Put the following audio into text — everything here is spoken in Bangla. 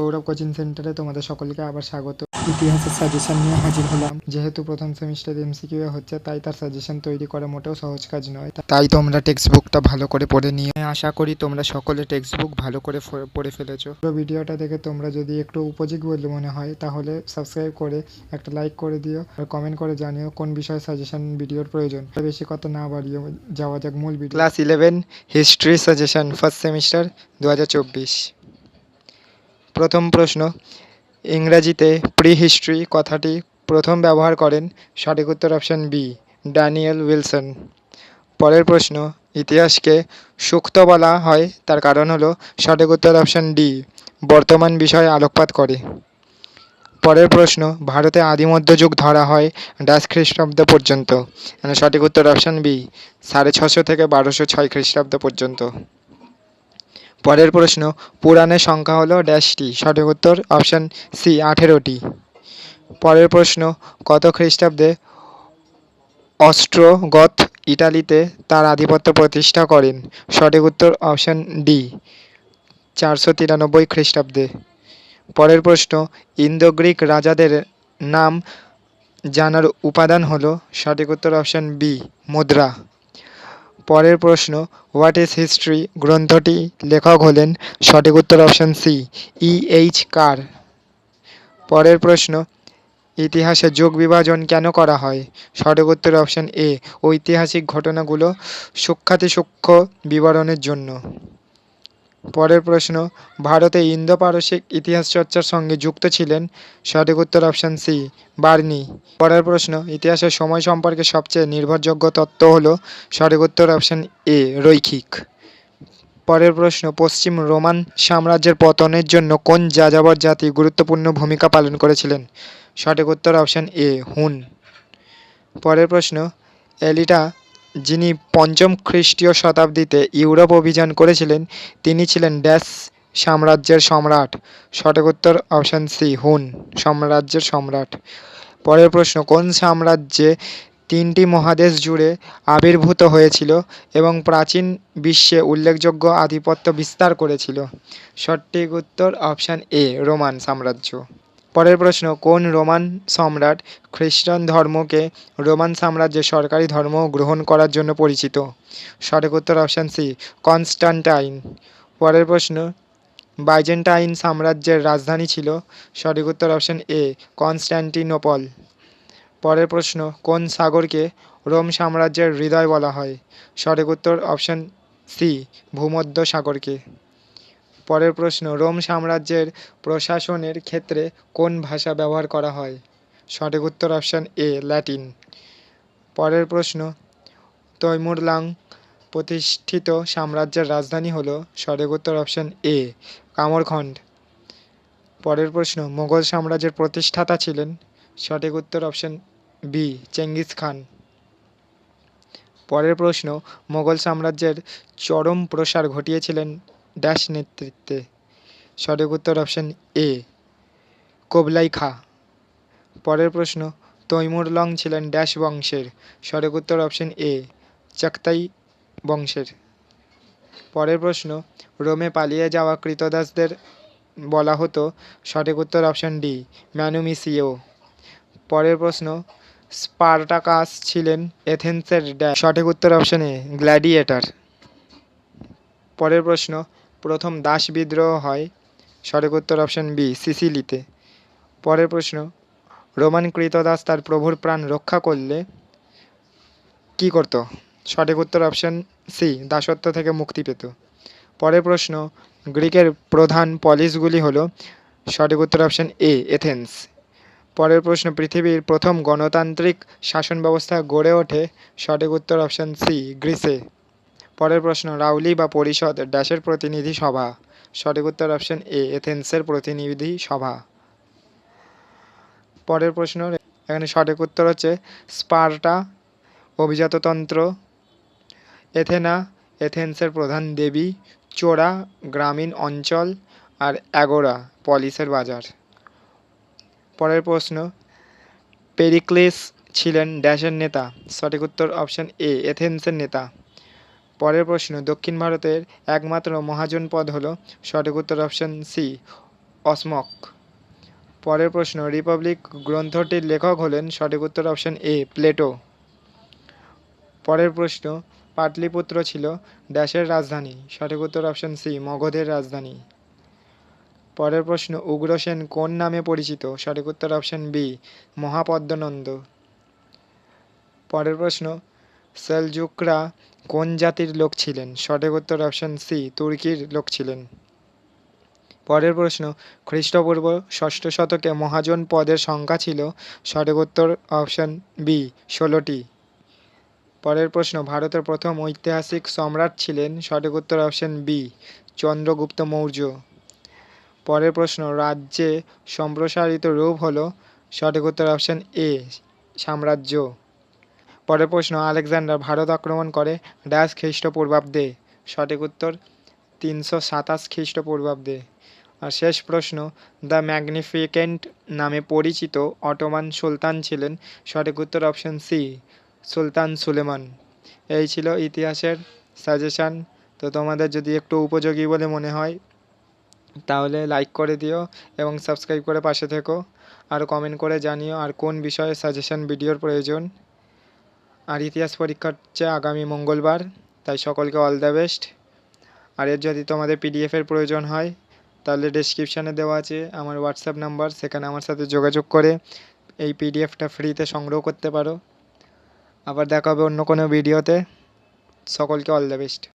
সৌরভ কোচিং সেন্টারে তোমাদের সকলকে আবার স্বাগত। ইতিহাসের সাজেশন নিয়ে হাজির হলাম। যেহেতু প্রথম সেমিস্টার এমসিকিউ হচ্ছে, তাই তার সাজেশন তৈরি করা মোটেও সহজ কাজ নয়। তাই তোমরা টেক্সট বুকটা ভালো করে পড়ে নিয়ে, আশা করি তোমরা সকলে টেক্সট বুক ভালো করে পড়ে ফেলেছো। ভিডিওটা দেখে তোমরা যদি একটু উপযোগী বলে মনে হয়, তাহলে সাবস্ক্রাইব করে একটা লাইক করে দিও আর কমেন্ট করে জানিও কোন বিষয়ে সাজেশন ভিডিওর প্রয়োজন। বেশি কথা না বাড়িয়ে যাওয়া যাক মূল video. Class 11 history suggestion first semester 2024। প্রথম প্রশ্ন, ইংরেজিতে প্রি হিস্ট্রি কথাটি প্রথম ব্যবহার করেন? সঠিক উত্তর অপশান বি, ড্যানিয়েল উইলসন। পরের প্রশ্ন, ইতিহাসকে সুক্ত বলা হয় তার কারণ হলো? সঠিক উত্তর অপশান ডি, বর্তমান বিষয়ে আলোকপাত করে। পরের প্রশ্ন, ভারতে আদি মধ্যযুগ ধরা হয় ড্যাশ খ্রিস্টাব্দ পর্যন্ত? সঠিক উত্তর অপশান বি, 650 থেকে 1206 খ্রিস্টাব্দ পর্যন্ত। পরের প্রশ্ন, পুরাণের সংখ্যা হলো ড্যাশটি? সঠিক উত্তর অপশান সি, 18টি। পরের প্রশ্ন, কত খ্রিস্টাব্দে অস্ট্রোগথ ইটালিতে তার আধিপত্য প্রতিষ্ঠা করেন? সঠিক উত্তর অপশান ডি, 493 খ্রিস্টাব্দে। পরের প্রশ্ন, ইন্দো গ্রিক রাজাদের নাম জানার উপাদান হলো? সঠিক উত্তর অপশান বি, মুদ্রা। পরের প্রশ্ন, হোয়াট ইজ হিস্ট্রি গ্রন্থটি লেখক হলেন? সঠিক উত্তর অপশান সি, এইচ কার। পরের প্রশ্ন, ইতিহাসে যুগ বিভাজন কেন করা হয়? সঠিক উত্তর অপশান এ, ঐতিহাসিক ঘটনাগুলো সূক্ষ্মাতিসূক্ষ্ম বিবরণের জন্য। পরের প্রশ্ন, ভারতে ইন্দো পারসিক ইতিহাস চর্চার সঙ্গে যুক্ত ছিলেন? সঠিক উত্তর অপশান সি, বার্নি। পরের প্রশ্ন, ইতিহাসের সময় সম্পর্কে সবচেয়ে নির্ভরযোগ্য তত্ত্ব হলো? সঠিক উত্তর অপশান এ, রৈখিক। পরের প্রশ্ন, পশ্চিম রোমান সাম্রাজ্যের পতনের জন্য কোন যাযাবর জাতি গুরুত্বপূর্ণ ভূমিকা পালন করেছিলেন? সঠিক উত্তর অপশান এ, হুন। পরের প্রশ্ন, এলিটা যিনি পঞ্চম খ্রিস্টীয় শতাব্দীতে ইউরোপ অভিযান করেছিলেন, তিনি ছিলেন ড্যাশ সাম্রাজ্যের সম্রাট? সঠিক উত্তর অপশান সি, হুন সাম্রাজ্যের সম্রাট। পরের প্রশ্ন, কোন সাম্রাজ্যে 3টি মহাদেশ জুড়ে আবির্ভূত হয়েছিল এবং প্রাচীন বিশ্বে উল্লেখযোগ্য আধিপত্য বিস্তার করেছিল? সঠিক উত্তর অপশান এ, রোমান সাম্রাজ্য। পরের প্রশ্ন, কোন রোমান সম্রাট খ্রিস্টান ধর্মকে রোমান সাম্রাজ্যের সরকারি ধর্ম গ্রহণ করার জন্য পরিচিত? সঠিক উত্তর অপশান সি, কনস্টান্টাইন। পরের প্রশ্ন, বাইজেন্টাইন সাম্রাজ্যের রাজধানী ছিল? সঠিক উত্তর অপশান এ, কনস্ট্যান্টিনোপল। পরের প্রশ্ন, কোন সাগরকে রোম সাম্রাজ্যের হৃদয় বলা হয়? সঠিক উত্তর অপশান সি, ভূমধ্য সাগরকে। পরের প্রশ্ন, রোম সাম্রাজ্যের প্রশাসনের ক্ষেত্রে কোন ভাষা ব্যবহার করা হয়? সঠিক উত্তর অপশান এ, ল্যাটিন। পরের প্রশ্ন, তৈমুরলাং প্রতিষ্ঠিত সাম্রাজ্যের রাজধানী হল? সঠিক উত্তর অপশান এ, কামরখণ্ড। পরের প্রশ্ন, মোগল সাম্রাজ্যের প্রতিষ্ঠাতা ছিলেন? সঠিক উত্তর অপশান বি, চেঙ্গিস খান। পরের প্রশ্ন, মোগল সাম্রাজ্যের চরম প্রসার ঘটিয়েছিলেন ড্যাশ নেতৃত্বে? সঠিক উত্তর অপশান এ, কুবলাই খাঁ। পরের প্রশ্ন, তৈমুরলং ছিলেন ড্যাশ বংশের? সঠিক উত্তর অপশান এ, চাগতাই বংশের। পরের প্রশ্ন, রোমে পালিয়ে যাওয়া ক্রীতদাসদের বলা হতো? সঠিক উত্তর অপশান ডি, ম্যানুমিসিও। পরের প্রশ্ন, স্পার্টাকাস ছিলেন এথেন্সের ড্যাশ? সঠিক উত্তর অপশান এ, গ্ল্যাডিয়েটর। পরের প্রশ্ন, প্রথম দাস বিদ্রোহ হয়? সঠিক উত্তর অপশান বি, সিসিলিতে। পরের প্রশ্ন, রোমান ক্রীতদাস তার প্রভুর প্রাণ রক্ষা করলে কী করত? সঠিক উত্তর অপশান সি, দাসত্ব থেকে মুক্তি পেত। পরের প্রশ্ন, গ্রিকের প্রধান পলিসগুলি হল? সঠিক উত্তর অপশান এ, এথেন্স। পরের প্রশ্ন, পৃথিবীর প্রথম গণতান্ত্রিক শাসন ব্যবস্থা গড়ে ওঠে? সঠিক উত্তর অপশান সি, গ্রিসে। পরের প্রশ্ন, রাউলি বা পরিষদ ড্যাশের প্রতিনিধি সভা? সঠিক উত্তর অপশান এ, এথেন্সের প্রতিনিধি সভা। পরের প্রশ্ন, এখানে সঠিক উত্তর হচ্ছে স্পার্টা অভিজাততন্ত্র, এথেনা এথেন্সের প্রধান দেবী, চোরা গ্রামীণ অঞ্চল, আর অ্যাগোরা পলিসের বাজার। পরের প্রশ্ন, পেরিক্লিস ছিলেন ড্যাশের নেতা? সঠিক উত্তর অপশান এ, এথেন্সের নেতা। পরের প্রশ্ন, দক্ষিণ ভারতের একমাত্র মহাজনপদ হল? সঠিক উত্তর অপশান সি, অসমক। পরের প্রশ্ন, রিপাবলিক গ্রন্থটির লেখক হলেন, সঠিক উত্তর অপশন এ প্লেটো। পরের প্রশ্ন, পাটলিপুত্র ছিল ড্যাশের রাজধানী, সঠিক উত্তর অপশন সি মগধের রাজধানী। পরের প্রশ্ন, উগ্রসেন কোন নামে পরিচিত, সঠিক উত্তর অপশন বি মহাপদ্মনন্দ। পরের প্রশ্ন, সেলজুকরা কোন জাতির লোক ছিলেন, সঠিক উত্তর অপশন সি তুর্কির লোক ছিলেন। পরের প্রশ্ন, খ্রিস্টপূর্ব ষষ্ঠ শতকে মহাজন পদের সংখ্যা ছিল, সঠিক উত্তর অপশন বি 16টি। পরের প্রশ্ন, ভারতের প্রথম ঐতিহাসিক সম্রাট ছিলেন, সঠিক উত্তর অপশন বি চন্দ্রগুপ্ত মৌর্য। পরের প্রশ্ন, রাজ্যে সম্প্রসারিত রূপ হল, সঠিক উত্তর অপশন এ সাম্রাজ্য। পরের প্রশ্ন, আলেকজান্ডার ভারত আক্রমণ করে ড্যাশ খ্রিস্টপূর্বাব্দে, সঠিক উত্তর 327 খ্রিস্টপূর্বাব্দে। আর শেষ প্রশ্ন, দ্য ম্যাগনিফিকেন্ট নামে পরিচিত অটোমান সুলতান ছিলেন, সঠিক উত্তর অপশন সি সুলতান সুলেমান। এই ছিল ইতিহাসের সাজেশান। তো তোমাদের যদি একটু উপযোগী বলে মনে হয় তাহলে লাইক করে দিও এবং সাবস্ক্রাইব করে পাশে থেকো। আর কমেন্ট করে জানিও আর কোন বিষয়ে সাজেশান ভিডিওর প্রয়োজন। আর ইতিহাস পরীক্ষা হচ্ছে আগামী মঙ্গলবার, তাই সকলকে অল দ্য বেস্ট। আর এর যদি তোমাদের পিডিএফের প্রয়োজন হয় তাহলে ডেসক্রিপশানে দেওয়া আছে আমার হোয়াটসঅ্যাপ নাম্বার, সেখানে আমার সাথে যোগাযোগ করে এই পিডিএফটা ফ্রিতে সংগ্রহ করতে পারো। আবার দেখা হবে অন্য কোনো ভিডিওতে। সকলকে অল দ্য বেস্ট।